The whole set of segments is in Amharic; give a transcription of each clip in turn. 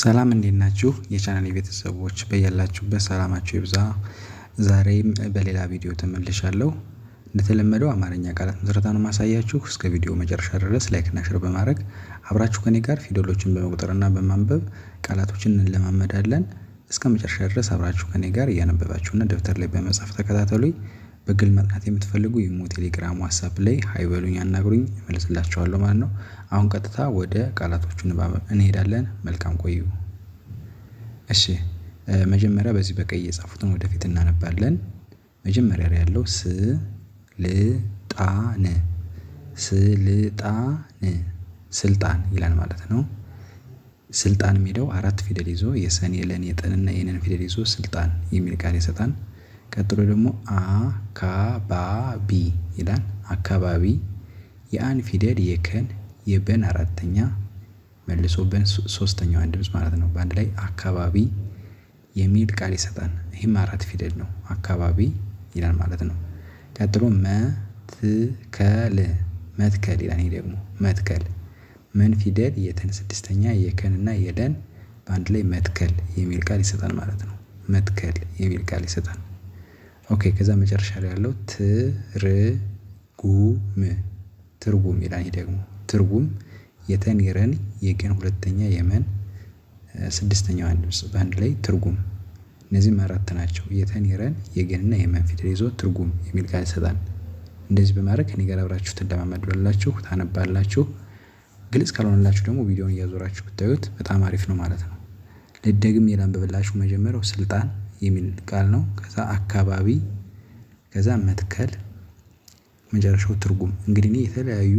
ሰላም እንዴት ናችሁ? የቻናሌ ቤተሰቦች በያላችሁበት ሰላማችሁ ይብዛ። ዛሬም በሌላ ቪዲዮ ተመልሻለሁ። እንደተለመደው አማርኛ ቃላት ምስረታ ነው ማሳያችሁ። እስከ ቪዲዮ መጨረሻ ድረስ ላይክ እና ሼር በማድረግ አብራችሁ ከኔ ጋር ፊደሎችን በመቁጠርና በማንበብ ቃላቶችን እንለማመዳለን። እስከ መጨረሻ ድረስ አብራችሁ ከኔ ጋር እያነበባችሁና ደብተር ላይ በመጻፍ ተከታተሉኝ። በግል ማጥናት የምትፈልጉ ኢሞ፣ ቴሌግራም፣ ዋትስአፕ ላይ ሃይ በሉኝ፣ አናግሩኝ፣ እመልስላችኋለሁ ማለት ነው። አሁን ቀጥታ ወደ ቃላቶቹ ንባብ እንሄዳለን። መልካም ቆዩ። እሺ መጀመሪያ በዚህ በቀይ የጻፉትን ወደፊት እናነባለን። መጀመሪያ ላይ ያለው ስልጣን ስልጣን ይላል ማለት ነው። ስልጣን የሚለው አራት ፊደል ይዞ የሰን የለን የጠንና የነን ፊደል ይዞ ስልጣን የሚል ቃል ይሰጣል። ቀጥሎ ደግሞ አካባቢ ይላል። አካባቢ የአን ፊደል የከን የበን አራተኛ መልሶ በን ሶስተኛው አንድ ድምጽ ማለት ነው። በአንድ ላይ አካባቢ የሚል ቃል ይሰጣል። ይህም አራት ፊደል ነው። አካባቢ ይላል ማለት ነው። ቀጥሎ መትከል ይላል። ይሄ ደግሞ መትከል መን ፊደል የተን ስድስተኛ የከንና የለን በአንድ ላይ መትከል የሚል ቃል ይሰጣል ማለት ነው። መትከል የሚል ቃል ይሰጣል። ኦኬ ከዛ መጨረሻ ላይ ያለው ትርጉም ይላል። ይሄ ደግሞ ትርጉም የተን የረን የገን ሁለተኛ የመን ስድስተኛው አንድ ድምጽ በአንድ ላይ ትርጉም። እነዚህም አራት ናቸው። የተን የረን የገንና የመን ፊደል ይዞ ትርጉም የሚል ቃል ይሰጣል። እንደዚህ በማድረግ እኔ ጋር አብራችሁ ትለማመዳላችሁ፣ ታነባላችሁ። ግልጽ ካልሆነላችሁ ደግሞ ቪዲዮውን እያዞራችሁ ብታዩት በጣም አሪፍ ነው ማለት ነው። ልደግም የላንብብላችሁ። መጀመሪያው ስልጣን የሚል ቃል ነው። ከዛ አካባቢ፣ ከዛ መትከል፣ መጨረሻው ትርጉም። እንግዲህ እኔ የተለያዩ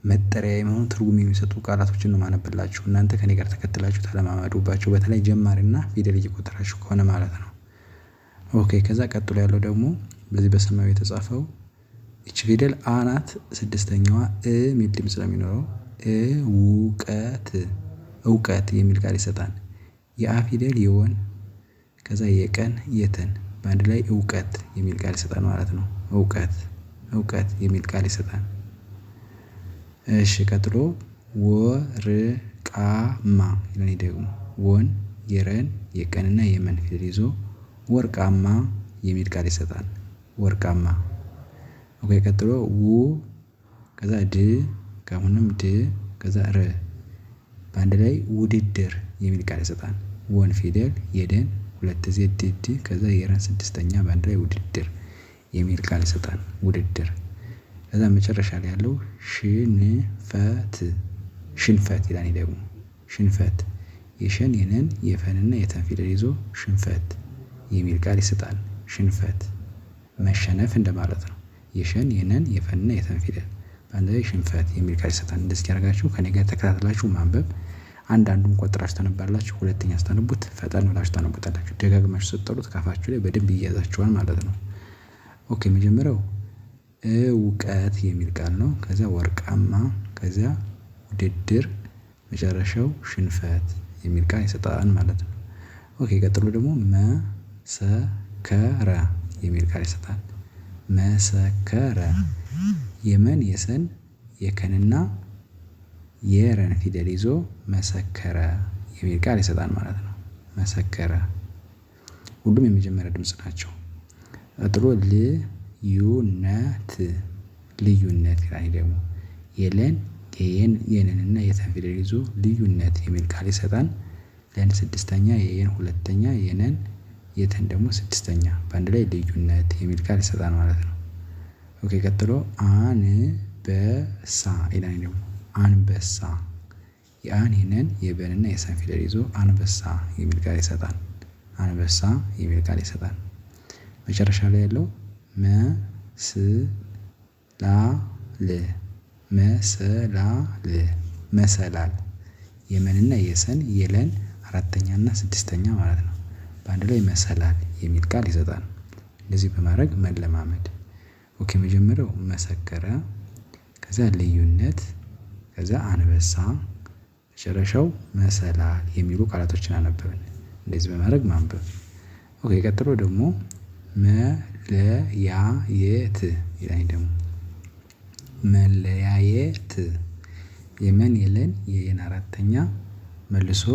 መጠሪያ የሆኑ ትርጉም የሚሰጡ ቃላቶችን ነው ማነብላችሁ። እናንተ ከኔ ጋር ተከትላችሁ ተለማመዱባቸው። በተለይ ጀማሪና ፊደል እየቆጠራችሁ ከሆነ ማለት ነው። ኦኬ ከዛ ቀጥሎ ያለው ደግሞ በዚህ በሰማያዊ የተጻፈው እቺ ፊደል አ ናት። ስድስተኛዋ ሚል ድምጽ ነው የሚኖረው። እውቀት የሚል ቃል ይሰጣል። የአ ፊደል የወን ከዛ የቀን የተን በአንድ ላይ እውቀት የሚል ቃል ይሰጣል ማለት ነው። እውቀት የሚል ቃል ይሰጣል። እሺ ቀጥሎ ወርቃማ ይላል። ደግሞ ወን የረን የቀንና የመን ፊደል ይዞ ወርቃማ የሚል ቃል ይሰጣል። ወርቃማ። ኦኬ ቀጥሎ ከዛ ከአሁንም ከዛ በአንድ ላይ ውድድር የሚል ቃል ይሰጣል። ወን ፊደል የደን ሁለት ጊዜ ከዛ የረን ስድስተኛ በአንድ ላይ ውድድር የሚል ቃል ይሰጣል። ውድድር። ከዛ መጨረሻ ላይ ያለው ሽንፈት ይላል። ደግሞ ሽንፈት የሸን የነን የፈንና የተን ፊደል ይዞ ሽንፈት የሚል ቃል ይሰጣል። ሽንፈት መሸነፍ እንደማለት ነው። የሸን የነን የፈንና የተን ፊደል በአንድ ላይ ሽንፈት የሚል ቃል ይሰጣል። እንደዚህ ያደርጋችሁ ከኔ ጋር ተከታትላችሁ ማንበብ። አንዱን ቆጥራችሁ ታነባላችሁ። ሁለተኛ ስታነቡት ፈጠን ብላችሁ ታነቡታላችሁ። ደጋግማችሁ ስትጠሩት ካፋችሁ ላይ በደንብ ይያዛችኋል ማለት ነው። ኦኬ መጀመሪያው እውቀት የሚል ቃል ነው። ከዛ ወርቃማ፣ ከዛ ውድድር፣ መጨረሻው ሽንፈት የሚል ቃል ይሰጣል ማለት ነው። ኦኬ ቀጥሎ ደግሞ መሰከረ የሚል ቃል ይሰጣል። መሰከረ የመን የሰን የከንና የረን ፊደል ይዞ መሰከረ የሚል ቃል ይሰጣል ማለት ነው። መሰከረ ሁሉም የመጀመሪያ ድምጽ ናቸው። ቀጥሎ ልዩነት ይላል። ደግሞ የለን የነንና የተን ፊደል ይዞ ልዩነት የሚል ቃል ይሰጣል። ለን ስድስተኛ የየን ሁለተኛ የነን የተን ደግሞ ስድስተኛ በአንድ ላይ ልዩነት የሚል ቃል ይሰጣል ማለት ነው። ኦኬ ቀጥሎ አንበሳ ይላል። ደግሞ አንበሳ የአን የነን የበንና የሰን ፊደል ይዞ አንበሳ የሚል ቃል ይሰጣል። አንበሳ የሚል ቃል ይሰጣል። መጨረሻ ላይ ያለው መሰላል የመንና የሰን የለን አራተኛ እና ስድስተኛ ማለት ነው። በአንድ ላይ መሰላል የሚል ቃል ይሰጣል። እንደዚህ በማድረግ መለማመድ። ኦኬ መጀመሪያው መሰከረ፣ ከዛ ልዩነት፣ ከዛ አንበሳ፣ መጨረሻው መሰላል የሚሉ ቃላቶችን አነበብን። እንደዚህ በማድረግ ማንበብ። ኦኬ ቀጥሎ ደግሞ መለያየት ይላል። ደግሞ መለያየት የመን የለን የየን አራተኛ መልሶ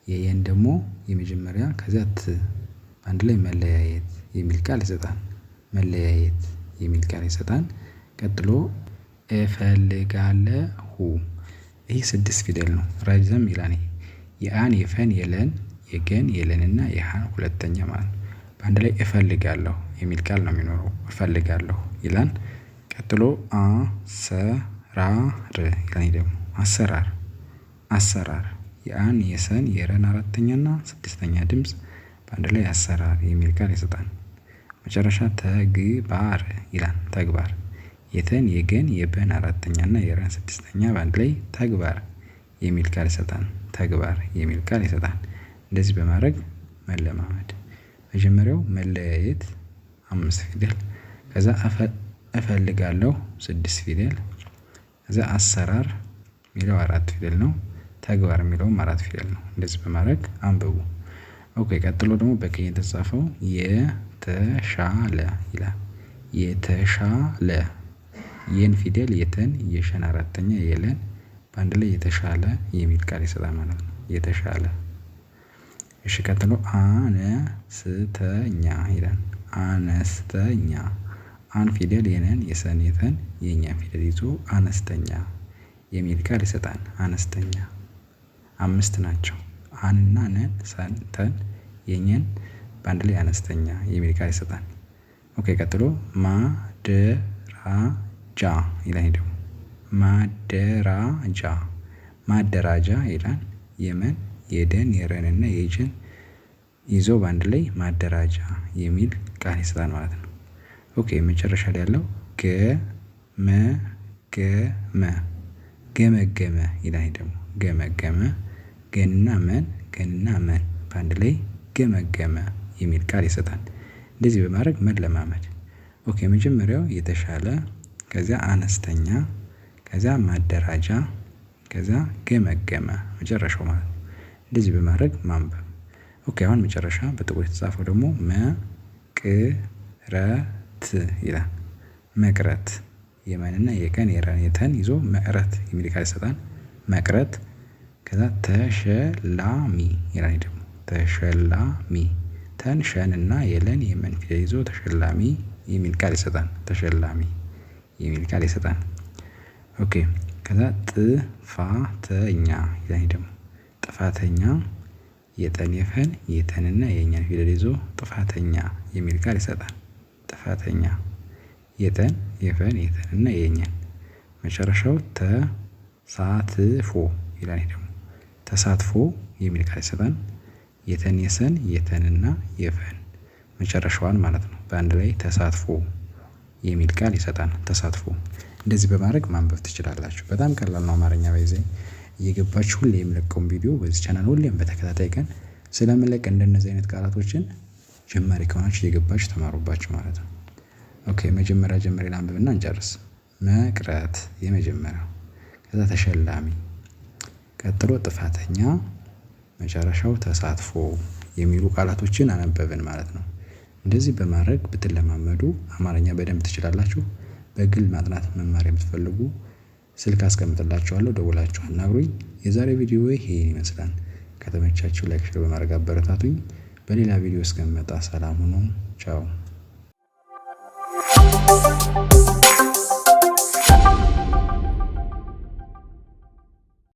የየን ደግሞ የመጀመሪያ ከዚያ ት በአንድ ላይ መለያየት የሚል ቃል ይሰጣል። መለያየት የሚል ቃል ይሰጣል። ቀጥሎ እፈልጋለሁ ይህ 6 ፊደል ነው። ረዘም ይላል። የአን የፈን የለን የገን የለንና የሃን ሁለተኛ ማለት ነው። በአንድ ላይ እፈልጋለሁ የሚል ቃል ነው የሚኖረው። እፈልጋለሁ ይላል። ቀጥሎ አሰራር ይላል። ደግሞ አሰራር አሰራር የአን የሰን የረን አራተኛ እና ስድስተኛ ድምጽ በአንድ ላይ አሰራር የሚል ቃል ይሰጣል። መጨረሻ ተግባር ይላል። ተግባር የተን የገን የበን አራተኛ እና የረን ስድስተኛ በአንድ ላይ ተግባር የሚል ቃል ይሰጣል። ተግባር የሚል ቃል ይሰጣል። እንደዚህ በማድረግ መለማመድ። መጀመሪያው መለያየት 5 ፊደል፣ ከዛ እፈልጋለሁ 6 ፊደል፣ ከዛ አሰራር የሚለው 4 ፊደል ነው። ተግባር የሚለውም 4 ፊደል ነው። እንደዚህ በማድረግ አንብቡ። ኦኬ ቀጥሎ ደግሞ በቀኝ የተጻፈው የተሻለ ይላል። የተሻለ የን ፊደል የተን የሸን አራተኛ የለን በአንድ ላይ የተሻለ የሚል ቃል ይሰጣል ማለት ነው። የተሻለ። እሺ ቀጥሎ አነስተኛ ይላል። አነስተኛ አን ፊደል የነን የሰን የተን የኛ ፊደል ይዞ አነስተኛ የሚል ቃል ይሰጣል። አነስተኛ 5 ናቸው። አንና ነን ሰን ተን የኘን በአንድ ላይ አነስተኛ የሚል ቃል ይሰጣል። ኦኬ ቀጥሎ ማደራጃ ይላል። ደግሞ ማደራጃ ማደራጃ ይላል። የመን የደን የረን እና የጀን ይዞ በአንድ ላይ ማደራጃ የሚል ቃል ይሰጣል ማለት ነው። ኦኬ መጨረሻ ላይ ያለው ገመገመ ገመገመ ይላል። ደግሞ ገመገመ ገንና መን በአንድ ላይ ገመገመ የሚል ቃል ይሰጣል። እንደዚህ በማድረግ መለማመድ። ኦኬ መጀመሪያው የተሻለ፣ ከዚያ አነስተኛ፣ ከዚያ ማደራጃ፣ ከዚያ ገመገመ መጨረሻው ማለት ነው። እንደዚህ በማድረግ ማንበብ። ኦኬ አሁን መጨረሻ በጥቁር የተጻፈው ደግሞ መቅረት ይላል። መቅረት የመንና የቀን የረን የተን ይዞ መቅረት የሚል ቃል ይሰጣል። መቅረት ከዛ ተሸላሚ ይላል። ደግሞ ተሸላሚ ተን ሸን እና የለን የመን ፊደል ይዞ ተሸላሚ የሚል ቃል ይሰጣል። ተሸላሚ የሚል ቃል ይሰጣል። ኦኬ ከዛ ጥፋተኛ ይላል። ደግሞ ጥፋተኛ የጠን የፈን የተንና የኛን ፊደል ይዞ ጥፋተኛ የሚል ቃል ይሰጣል። ጥፋተኛ የጠን የፈን የተንና የኛን መጨረሻው ተሳትፎ ይላል። ደግሞ ተሳትፎ የሚል ቃል ይሰጣል። የተን የሰን የተንና የፈን መጨረሻዋን ማለት ነው በአንድ ላይ ተሳትፎ የሚል ቃል ይሰጣል። ተሳትፎ። እንደዚህ በማድረግ ማንበብ ትችላላችሁ። በጣም ቀላል ነው። አማርኛ ባይዘ እየገባችሁ ሁሌ የምለቀውን ቪዲዮ በዚህ ቻናል ሁሌም በተከታታይ ቀን ስለምለቅ እንደነዚህ አይነት ቃላቶችን ጀማሪ ከሆናችሁ እየገባችሁ ተማሩባችሁ ማለት ነው። ኦኬ መጀመሪያ ጀምሬ ላንብብና እንጨርስ። መቅረት የመጀመሪያው፣ ከዛ ተሸላሚ፣ ቀጥሎ ጥፋተኛ፣ መጨረሻው ተሳትፎ የሚሉ ቃላቶችን አነበብን ማለት ነው። እንደዚህ በማድረግ ብትለማመዱ አማርኛ በደንብ ትችላላችሁ። በግል ማጥናት መማር የምትፈልጉ ስልክ አስቀምጥላችኋለሁ፣ ደውላችሁ አናግሩኝ። የዛሬ ቪዲዮ ይሄን ይመስላል። ከተመቻችሁ ላይክ፣ ሼር በማድረግ አበረታቱኝ። በሌላ ቪዲዮ እስከምመጣ ሰላም ሁኑ። ቻው።